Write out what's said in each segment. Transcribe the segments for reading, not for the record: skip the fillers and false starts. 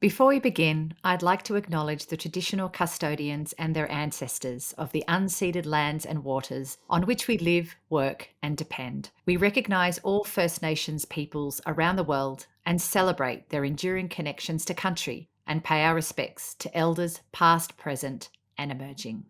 Before we begin, I'd like to acknowledge the traditional custodians and their ancestors of the unceded lands and waters on which we live, work, and depend. We recognise all First Nations peoples around the world and celebrate their enduring connections to country and pay our respects to elders past, present, and emerging.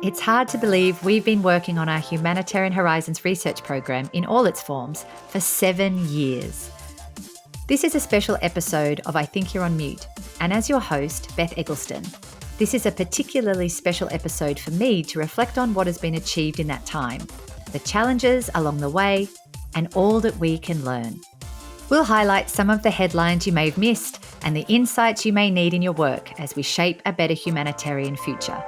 It's hard to believe we've been working on our Humanitarian Horizons research program in all its forms for 7 years. This is a special episode of I Think You're on Mute, and as your host, Beth Eggleston, this is a particularly special episode for me to reflect on what has been achieved in that time, the challenges along the way, and all that we can learn. We'll highlight some of the headlines you may have missed and the insights you may need in your work as we shape a better humanitarian future.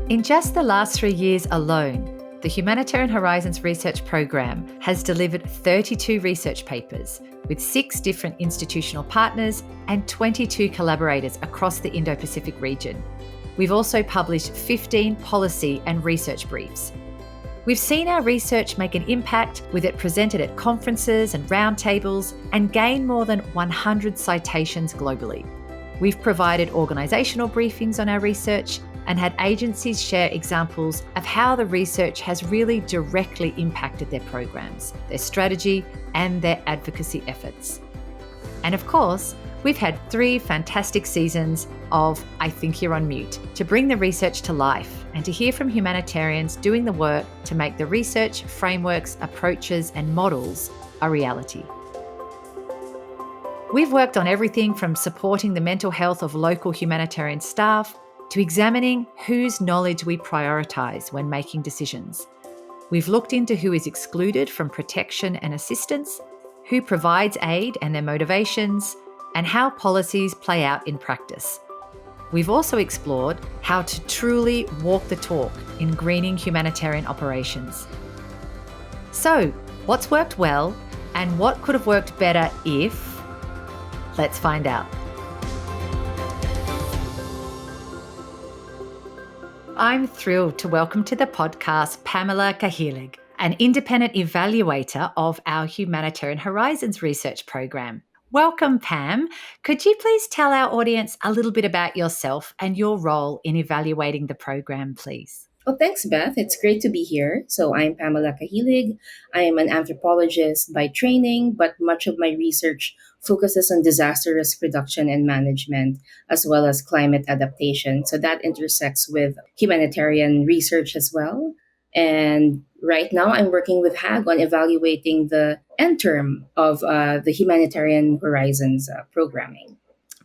In just the last 3 years alone, the Humanitarian Horizons research program has delivered 32 research papers with 6 different institutional partners and 22 collaborators across the Indo-Pacific region. We've also published 15 policy and research briefs. We've seen our research make an impact with it presented at conferences and roundtables and gain more than 100 citations globally. We've provided organisational briefings on our research and had agencies share examples of how the research has really directly impacted their programs, their strategy, and their advocacy efforts. And of course, we've had 3 fantastic seasons of I Think You're on Mute to bring the research to life and to hear from humanitarians doing the work to make the research, frameworks, approaches, and models a reality. We've worked on everything from supporting the mental health of local humanitarian staff to examining whose knowledge we prioritise when making decisions. We've looked into who is excluded from protection and assistance, who provides aid and their motivations, and how policies play out in practice. We've also explored how to truly walk the talk in greening humanitarian operations. So, what's worked well and what could have worked better if? Let's find out. I'm thrilled to welcome to the podcast Pamela Cajilig, an independent evaluator of our Humanitarian Horizons research program. Welcome, Pam. Could you please tell our audience a little bit about yourself and your role in evaluating the program, please? Oh, thanks, Beth. It's great to be here. So I'm Pamela Cajilig. I am an anthropologist by training, but much of my research focuses on disaster risk reduction and management, as well as climate adaptation. So that intersects with humanitarian research as well. And right now I'm working with HAG on evaluating the end term of the Humanitarian Horizons programming.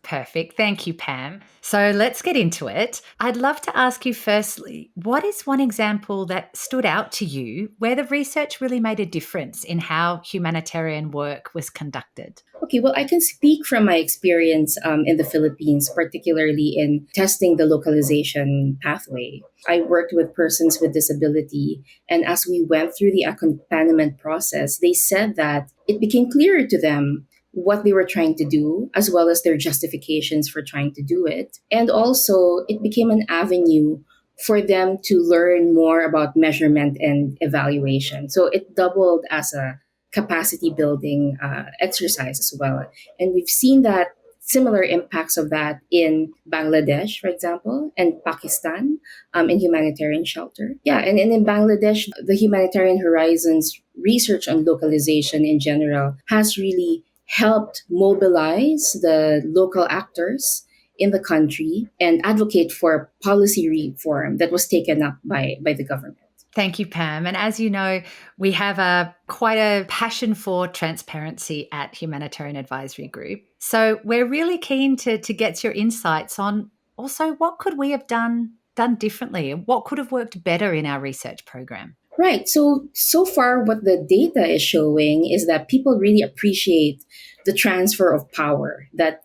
Perfect. Thank you, Pam. So let's get into it. I'd love to ask you firstly, what is one example that stood out to you where the research really made a difference in how humanitarian work was conducted? Okay, well, I can speak from my experience in the Philippines, particularly in testing the localization pathway. I worked with persons with disability, and as we went through the accompaniment process, they said that it became clearer to them what they were trying to do, as well as their justifications for trying to do it. And also, it became an avenue for them to learn more about measurement and evaluation. So it doubled as a capacity building exercise as well. And we've seen that similar impacts of that in Bangladesh, for example, and Pakistan in humanitarian shelter. Yeah, and in Bangladesh, the Humanitarian Horizons research on localization in general has really helped mobilize the local actors in the country and advocate for policy reform that was taken up by the government. Thank you, Pam. And as you know, we have quite a passion for transparency at Humanitarian Advisory Group. So we're really keen to get your insights on also what could we have done differently and what could have worked better in our research program. Right. So far, what the data is showing is that people really appreciate the transfer of power that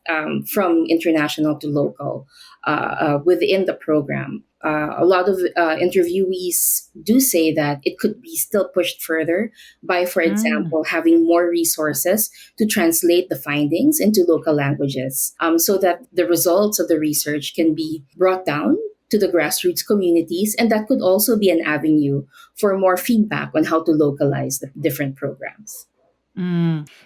from international to local within the program. A lot of interviewees do say that it could be still pushed further by, for example, having more resources to translate the findings into local languages so that the results of the research can be brought down to the grassroots communities. And that could also be an avenue for more feedback on how to localize the different programs.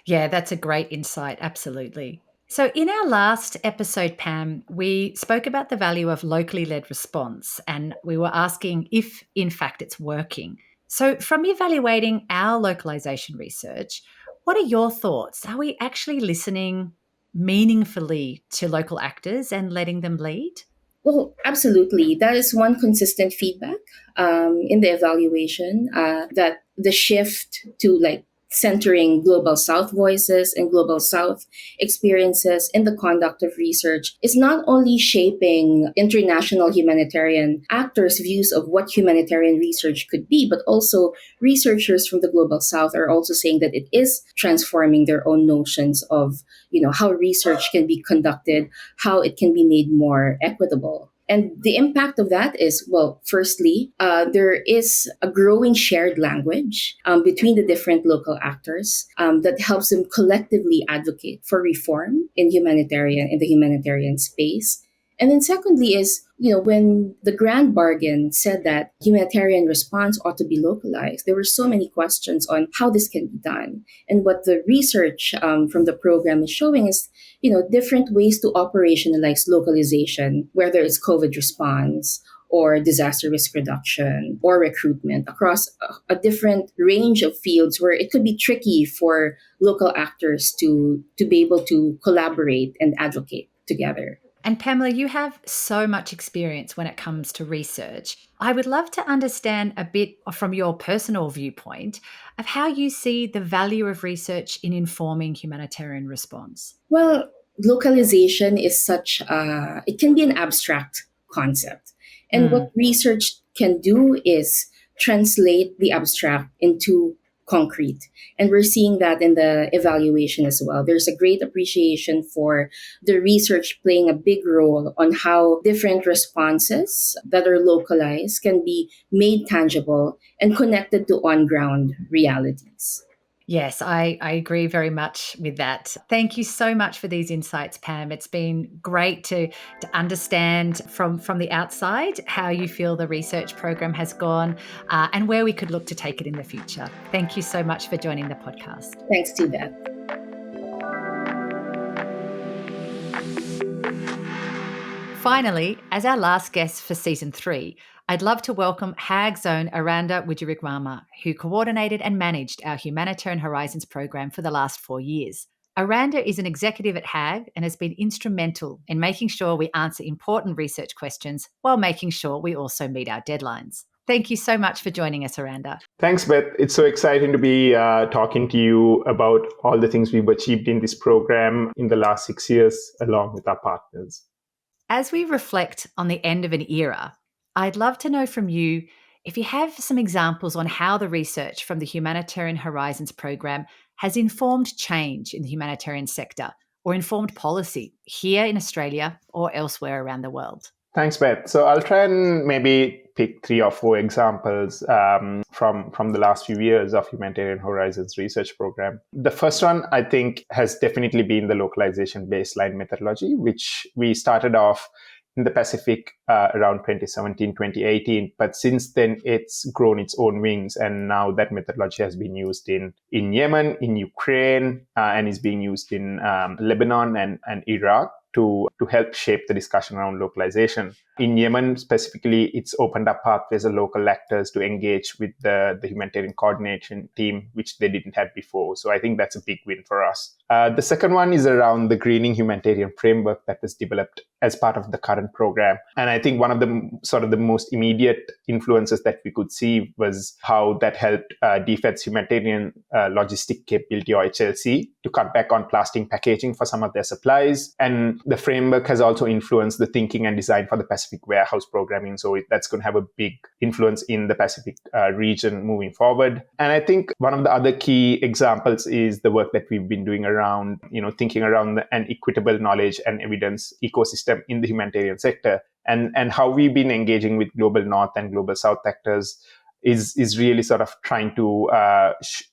Yeah, that's a great insight. Absolutely. So, in our last episode, Pam, we spoke about the value of locally led response and we were asking if, in fact, it's working. So, from evaluating our localization research, what are your thoughts? Are we actually listening meaningfully to local actors and letting them lead? Well, absolutely. That is one consistent feedback in the evaluation, that the shift to like centering global South voices and global South experiences in the conduct of research is not only shaping international humanitarian actors' views of what humanitarian research could be, but also researchers from the global South are also saying that it is transforming their own notions of, how research can be conducted, how it can be made more equitable. And the impact of that is, well, firstly, there is a growing shared language between the different local actors that helps them collectively advocate for reform in the humanitarian space. And then secondly is, when the grand bargain said that humanitarian response ought to be localized, there were so many questions on how this can be done. And what the research from the program is showing is, different ways to operationalize localization, whether it's COVID response or disaster risk reduction or recruitment across a different range of fields where it could be tricky for local actors to be able to collaborate and advocate together. And Pamela, you have so much experience when it comes to research. I would love to understand a bit from your personal viewpoint of how you see the value of research in informing humanitarian response. Well, localization is it can be an abstract concept. And what research can do is translate the abstract into concrete. And we're seeing that in the evaluation as well. There's a great appreciation for the research playing a big role on how different responses that are localized can be made tangible and connected to on-ground realities. Yes, I agree very much with that. Thank you so much for these insights, Pam. It's been great to understand from the outside how you feel the research program has gone and where we could look to take it in the future. Thank you so much for joining the podcast. Thanks to Beth. Finally, as our last guest for season 3, I'd love to welcome HAG's own Eranda Wijewickrama, who coordinated and managed our Humanitarian Horizons program for the last 4 years. Eranda is an executive at HAG and has been instrumental in making sure we answer important research questions while making sure we also meet our deadlines. Thank you so much for joining us, Eranda. Thanks, Beth. It's so exciting to be talking to you about all the things we've achieved in this program in the last 6 years, along with our partners. As we reflect on the end of an era, I'd love to know from you if you have some examples on how the research from the Humanitarian Horizons program has informed change in the humanitarian sector or informed policy here in Australia or elsewhere around the world. Thanks, Beth. So I'll try and maybe pick 3 or 4 examples from the last few years of Humanitarian Horizons research program. The first one, I think, has definitely been the localization baseline methodology, which we started off in the Pacific around 2017, 2018. But since then, it's grown its own wings. And now that methodology has been used in Yemen, in Ukraine, and is being used in Lebanon and Iraq to help shape the discussion around localization. In Yemen specifically, it's opened up pathways of local actors to engage with the humanitarian coordination team, which they didn't have before. So I think that's a big win for us. The second one is around the greening humanitarian framework that was developed as part of the current program. And I think one of the sort of the most immediate influences that we could see was how that helped DFED's humanitarian logistic capability, or HLC, to cut back on plastic packaging for some of their supplies. And the framework has also influenced the thinking and design for the Pacific warehouse programming. So that's going to have a big influence in the Pacific region moving forward. And I think one of the other key examples is the work that we've been doing around, thinking around an equitable knowledge and evidence ecosystem in the humanitarian sector, and how we've been engaging with global North and global South actors is really sort of trying to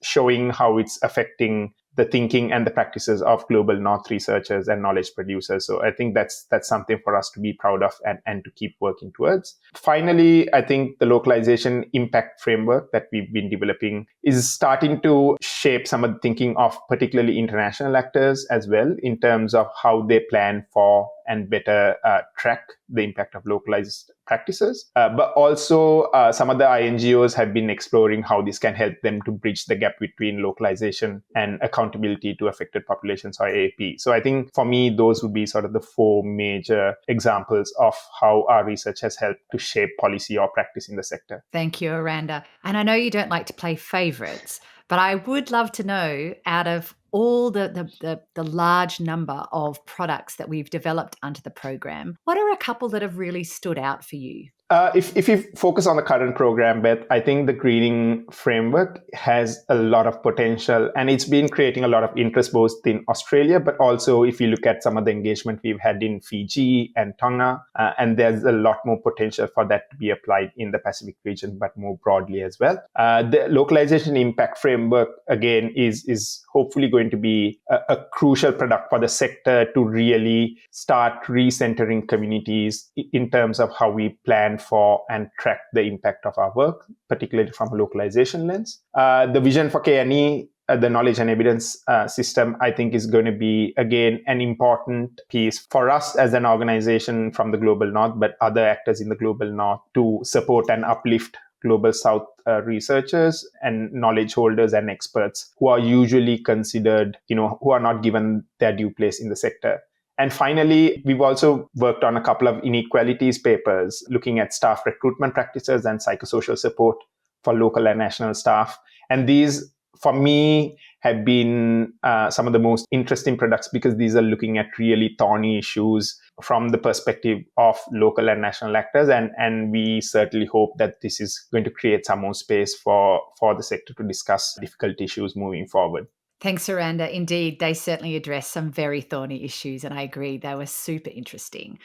showing how it's affecting the thinking and the practices of global North researchers and knowledge producers. So I think that's something for us to be proud of and to keep working towards. Finally, I think the localization impact framework that we've been developing is starting to shape some of the thinking of particularly international actors as well, in terms of how they plan for and better track the impact of localized practices. But also some of the INGOs have been exploring how this can help them to bridge the gap between localization and accountability to affected populations, or AAP. So I think for me, those would be sort of the four major examples of how our research has helped to shape policy or practice in the sector. Thank you, Eranda. And I know you don't like to play favorites, but I would love to know, out of all the large number of products that we've developed under the program, what are a couple that have really stood out for you? If you focus on the current program, Beth, I think the greening framework has a lot of potential, and it's been creating a lot of interest both in Australia, but also if you look at some of the engagement we've had in Fiji and Tonga, and there's a lot more potential for that to be applied in the Pacific region, but more broadly as well. The localization impact framework, again, is hopefully going to be a crucial product for the sector to really start recentering communities in terms of how we plan for and track the impact of our work, particularly from a localization lens. The vision for KNE, the knowledge and evidence system, I think is going to be, again, an important piece for us as an organization from the Global North, but other actors in the Global North, to support and uplift Global South researchers and knowledge holders and experts who are usually considered, who are not given their due place in the sector. And finally, we've also worked on a couple of inequalities papers looking at staff recruitment practices and psychosocial support for local and national staff. And these, for me, have been some of the most interesting products, because these are looking at really thorny issues from the perspective of local and national actors. And we certainly hope that this is going to create some more space for the sector to discuss difficult issues moving forward. Thanks, Eranda. Indeed, they certainly address some very thorny issues, and I agree they were super interesting.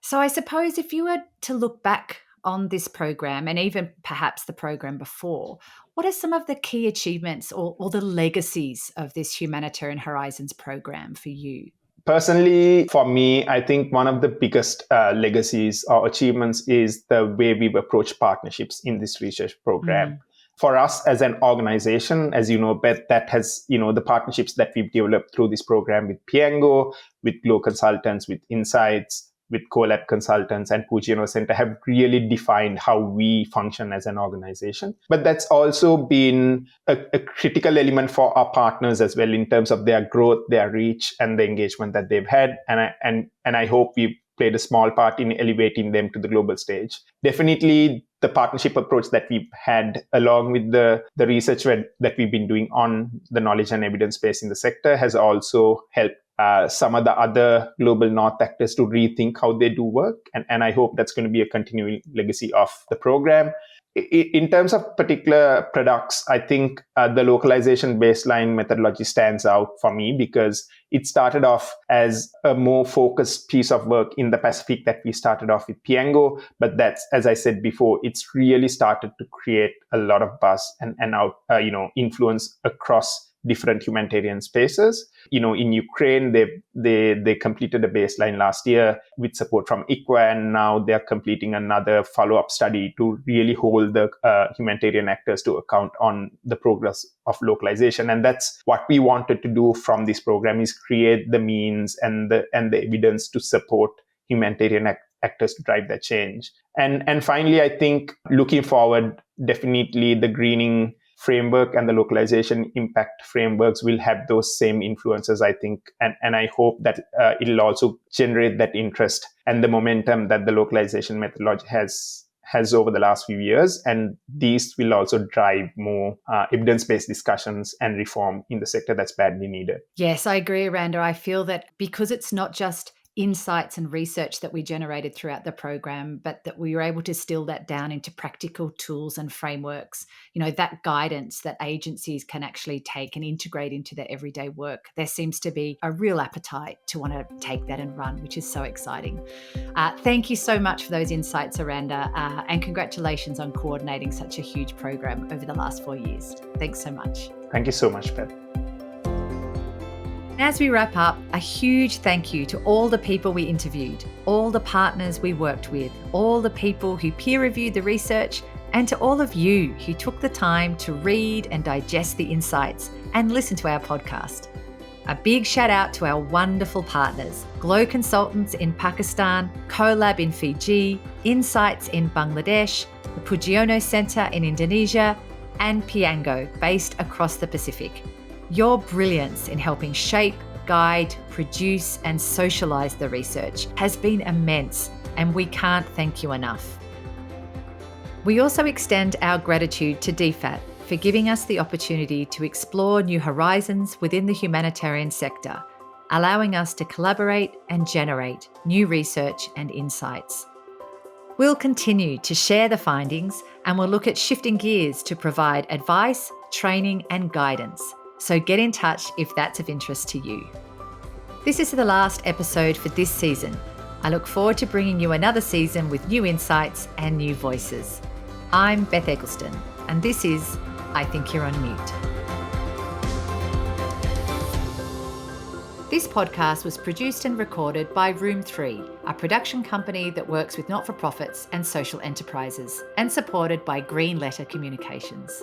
So I suppose if you were to look back on this program, and even perhaps the program before, what are some of the key achievements or the legacies of this Humanitarian Horizons program for you? Personally, for me, I think one of the biggest legacies or achievements is the way we've approached partnerships in this research program. For us as an organization, as you know, Beth, that has, the partnerships that we've developed through this program with Piango, with Glow Consultants, with Insights, with CoLab Consultants and Pucciano Center have really defined how we function as an organization. But that's also been a critical element for our partners as well, in terms of their growth, their reach, and the engagement that they've had. And I hope we've played a small part in elevating them to the global stage. Definitely, the partnership approach that we've had, along with the research that we've been doing on the knowledge and evidence space in the sector, has also helped some of the other Global North actors to rethink how they do work. And I hope that's going to be a continuing legacy of the program. In terms of particular products, I think the localization baseline methodology stands out for me, because it started off as a more focused piece of work in the Pacific that we started off with Piango. But that's, as I said before, it's really started to create a lot of buzz and influence across different humanitarian spaces. In Ukraine, they completed a baseline last year with support from ICWA, and now they're completing another follow-up study to really hold the humanitarian actors to account on the progress of localization. And that's what we wanted to do from this program, is create the means and the evidence to support humanitarian actors to drive that change. And finally, I think looking forward, definitely the greening framework and the localization impact frameworks will have those same influences, I think. And I hope that it'll also generate that interest and the momentum that the localization methodology has over the last few years. And these will also drive more evidence-based discussions and reform in the sector that's badly needed. Yes, I agree, Randa. I feel that because it's not just insights and research that we generated throughout the program, but that we were able to distill that down into practical tools and frameworks, that guidance that agencies can actually take and integrate into their everyday work. There seems to be a real appetite to want to take that and run, which is so exciting. Thank you so much for those insights, Eranda, and congratulations on coordinating such a huge program over the last 4 years. Thanks so much. Thank you so much, Beth. As we wrap up, a huge thank you to all the people we interviewed, all the partners we worked with, all the people who peer reviewed the research, and to all of you who took the time to read and digest the insights and listen to our podcast. A big shout out to our wonderful partners, Glow Consultants in Pakistan, CoLab in Fiji, Insights in Bangladesh, the Pujiono Centre in Indonesia, and Piango, based across the Pacific. Your brilliance in helping shape, guide, produce, and socialise the research has been immense, and we can't thank you enough. We also extend our gratitude to DFAT for giving us the opportunity to explore new horizons within the humanitarian sector, allowing us to collaborate and generate new research and insights. We'll continue to share the findings, and we'll look at shifting gears to provide advice, training, and guidance. So get in touch if that's of interest to you. This is the last episode for this season. I look forward to bringing you another season with new insights and new voices. I'm Beth Eggleston, and this is I Think You're on Mute. This podcast was produced and recorded by Room 3, a production company that works with not-for-profits and social enterprises, and supported by Green Letter Communications.